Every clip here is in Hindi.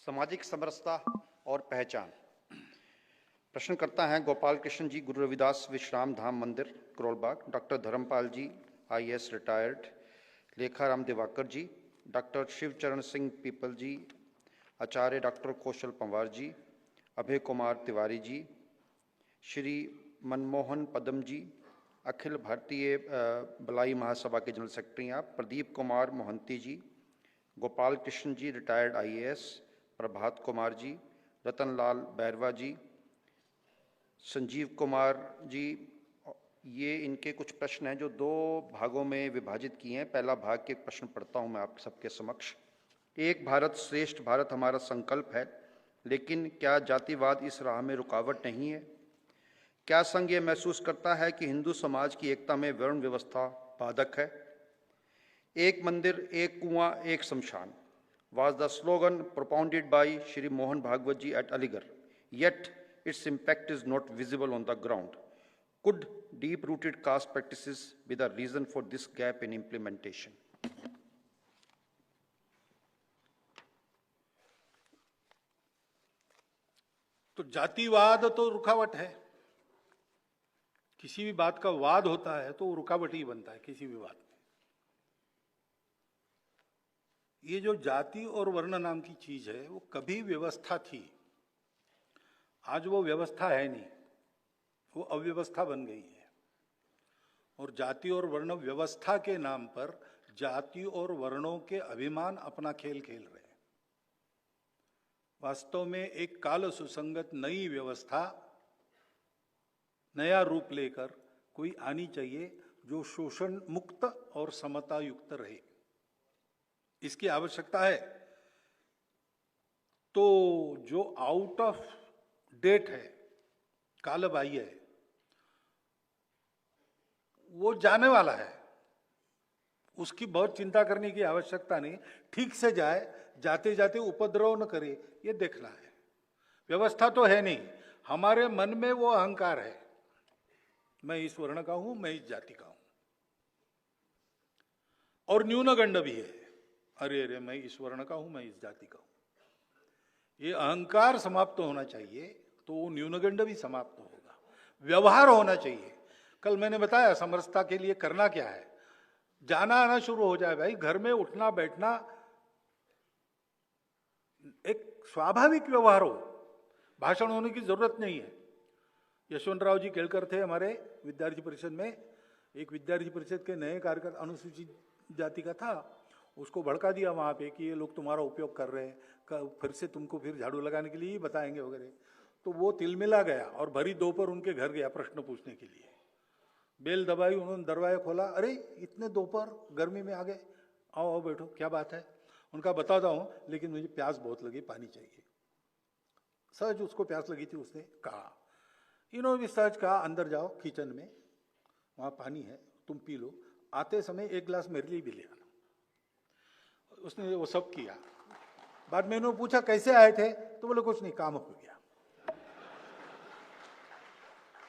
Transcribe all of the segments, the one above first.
सामाजिक समरसता और पहचान। प्रश्न करता है गोपाल कृष्ण जी, गुरु रविदास विश्राम धाम मंदिर, करोलबाग। डॉक्टर धर्मपाल जी, आईएएस रिटायर्ड। लेखाराम दिवाकर जी, डॉक्टर शिवचरण सिंह पीपल जी, आचार्य डॉक्टर कौशल पंवार जी, अभय कुमार तिवारी जी, श्री मनमोहन पदम जी, अखिल भारतीय बलाई महासभा के जनरल सेक्रेटरी आप, प्रदीप कुमार मोहंती जी, गोपाल कृष्ण जी रिटायर्ड आईएएस, प्रभात कुमार जी, रतनलाल बैरवा जी, संजीव कुमार जी। ये इनके कुछ प्रश्न हैं जो दो भागों में विभाजित किए हैं। पहला भाग के प्रश्न पढ़ता हूं मैं आप सबके समक्ष। एक भारत श्रेष्ठ भारत हमारा संकल्प है, लेकिन क्या जातिवाद इस राह में रुकावट नहीं है? क्या संघ ये महसूस करता है कि हिंदू समाज की एकता में वर्ण व्यवस्था बाधक है? एक मंदिर, एक कुआं, एक शमशान was the slogan propounded by Shri Mohan Bhagwat ji at Aligarh, yet its impact is not visible on the ground. Could deep-rooted caste practices be the reason for this gap in implementation? तो जातिवाद तो रुकावट है। किसी भी बात का वाद होता है तो वो रुकावट ही बनता है किसी भी बात में। ये जो जाति और वर्ण नाम की चीज है वो कभी व्यवस्था थी, आज वो व्यवस्था है नहीं, वो अव्यवस्था बन गई है। और जाति और वर्ण व्यवस्था के नाम पर जाति और वर्णों के अभिमान अपना खेल खेल रहे हैं। वास्तव में एक काल सुसंगत नई व्यवस्था, नया रूप लेकर कोई आनी चाहिए जो शोषण मुक्त और समता युक्त रहे, इसकी आवश्यकता है। तो जो आउट ऑफ डेट है, कालबाह्य है, वो जाने वाला है, उसकी बहुत चिंता करने की आवश्यकता नहीं। ठीक से जाए, जाते जाते उपद्रव न करे, ये देखना है। व्यवस्था तो है नहीं, हमारे मन में वो अहंकार है, मैं इस वर्ण का हूं, मैं इस जाति का हूं, और न्यूनगंड भी है, अरे अरे मैं इस वर्ण का हूं, मैं इस जाति का हूं। ये अहंकार समाप्त होना चाहिए, तो वो न्यूनगंड भी समाप्त होगा। व्यवहार होना चाहिए। कल मैंने बताया समरसता के लिए करना क्या है। जाना आना शुरू हो जाए भाई, घर में उठना बैठना एक स्वाभाविक व्यवहार हो, भाषण होने की जरूरत नहीं है। यशवंतराव जी केलकर थे हमारे विद्यार्थी परिषद में, एक विद्यार्थी परिषद के नए कार्यकर्ता अनुसूचित जाति का था, उसको भड़का दिया वहां पे कि ये लोग तुम्हारा उपयोग कर रहे हैं, फिर से तुमको फिर झाड़ू लगाने के लिए ही बताएंगे वगैरह। तो वो तिलमिला गया और भरी दोपहर उनके घर गया प्रश्न पूछने के लिए। बेल दबाई, उन्होंने दरवाजा खोला, अरे इतने दोपहर गर्मी में आ गए, आओ आओ बैठो, क्या बात है? उनका बताता हूं, लेकिन मुझे प्यास बहुत लगी, पानी चाहिए। सहज उसको प्यास लगी थी, उसने कहा। इन्होंने भी सहज कहा, अंदर जाओ किचन में, वहां पानी है, तुम पी लो, आते समय एक गिलास मेरे लिए भी ले आना। उसने वो सब किया। बाद में इन्होंने पूछा कैसे आए थे, तो बोले कुछ नहीं, काम हो गया।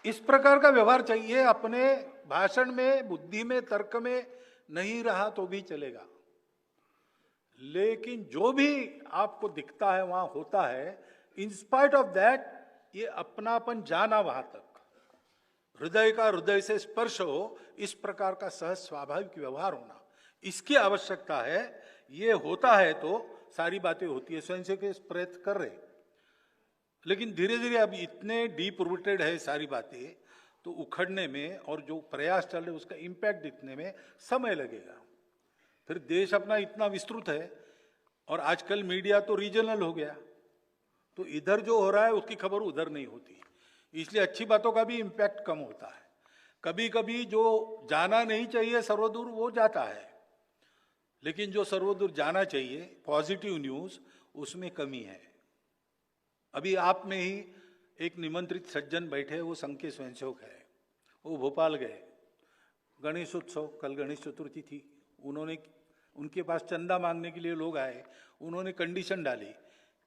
इस प्रकार का व्यवहार चाहिए। अपने भाषण में, बुद्धि में, तर्क में नहीं रहा तो भी चलेगा, लेकिन जो भी आपको दिखता है वहां होता है, इन स्पाइट ऑफ दैट ये अपनापन जाना वहां तक, हृदय का हृदय से स्पर्श हो, इस प्रकार का सहज स्वाभाविक व्यवहार होना, इसकी आवश्यकता है। ये होता है तो सारी बातें होती है। स्वयं से के प्रयत्न कर रहे, लेकिन धीरे धीरे अब इतने डीप रूटेड है सारी बातें, तो उखड़ने में और जो प्रयास चल रहे उसका इंपैक्ट दिखने में समय लगेगा। फिर देश अपना इतना विस्तृत है, और आजकल मीडिया तो रीजनल हो गया, तो इधर जो हो रहा है उसकी खबर उधर नहीं होती, इसलिए अच्छी बातों का भी इंपैक्ट कम होता है। कभी कभी जो जाना नहीं चाहिए सर्वदूर वो जाता है, लेकिन जो सर्वदूर जाना चाहिए पॉजिटिव न्यूज, उसमें कमी है। अभी आप में ही एक निमंत्रित सज्जन बैठे, वो संघ के स्वयंसेवक है, वो भोपाल गए, गणेश उत्सव, कल गणेश चतुर्थी थी, उन्होंने, उनके पास चंदा मांगने के लिए लोग आए, उन्होंने कंडीशन डाली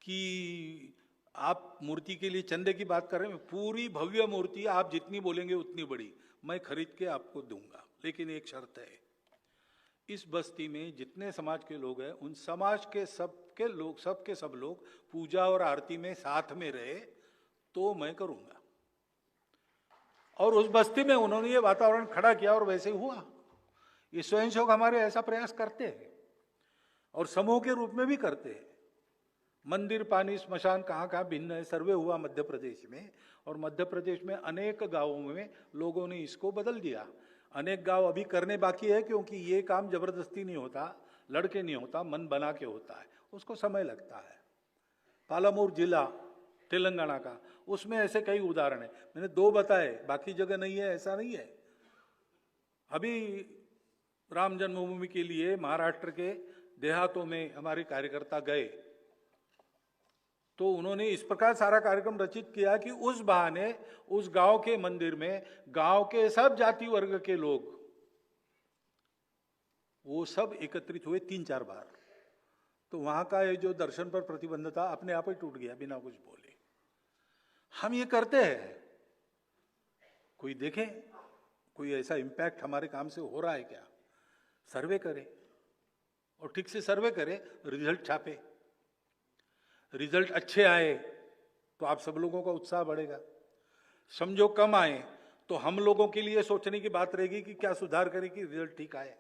कि आप मूर्ति के लिए चंदे की बात कर रहे हैं, पूरी भव्य मूर्ति आप जितनी बोलेंगे उतनी बड़ी मैं खरीद के आपको दूंगा, लेकिन एक शर्त है, इस बस्ती में जितने समाज के लोग हैं उन समाज के सब सब लोग पूजा और आरती में साथ में रहे तो मैं करूंगा। और उस बस्ती में उन्होंने ये वातावरण खड़ा किया और वैसे हुआ। ये स्वयंसेवक हमारे ऐसा प्रयास करते हैं और समूह के रूप में भी करते हैं। मंदिर, पानी, स्मशान कहाँ कहाँ भिन्न है, सर्वे हुआ मध्य प्रदेश में, और मध्य प्रदेश में अनेक गांवों में लोगों ने इसको बदल दिया। अनेक गांव अभी करने बाकी है, क्योंकि ये काम जबरदस्ती नहीं होता, लड़के नहीं होता, मन बना के होता है, उसको समय लगता है। पालामूर जिला तेलंगाना का, उसमें ऐसे कई उदाहरण है, मैंने 2 बताए, बाकी जगह नहीं है, ऐसा नहीं है। अभी राम जन्मभूमि के लिए महाराष्ट्र के देहातों में हमारे कार्यकर्ता गए तो उन्होंने इस प्रकार सारा कार्यक्रम रचित किया कि उस बहाने उस गांव के मंदिर में गांव के सब जाति वर्ग के लोग वो सब एकत्रित हुए 3-4 बार। तो वहां का ये जो दर्शन पर प्रतिबंध था अपने आप ही टूट गया बिना कुछ बोले। हम ये करते हैं, कोई देखे कोई ऐसा इंपैक्ट हमारे काम से हो रहा है क्या? सर्वे करे और ठीक से सर्वे करे, रिजल्ट छापे। रिजल्ट अच्छे आए तो आप सब लोगों का उत्साह बढ़ेगा। समझो कम आए तो हम लोगों के लिए सोचने की बात रहेगी कि क्या सुधार करें कि रिजल्ट ठीक आए।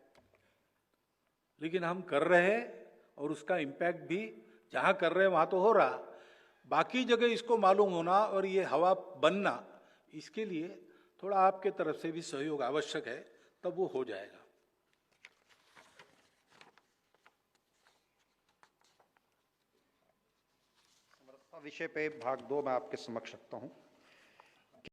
लेकिन हम कर रहे हैं और उसका इंपैक्ट भी जहां कर रहे हैं वहां तो हो रहा, बाकी जगह इसको मालूम होना और ये हवा बनना, इसके लिए थोड़ा आपके तरफ से भी सहयोग आवश्यक है, तब वो हो जाएगा। विषय पे भाग 2 मैं आपके समक्ष रखता हूं।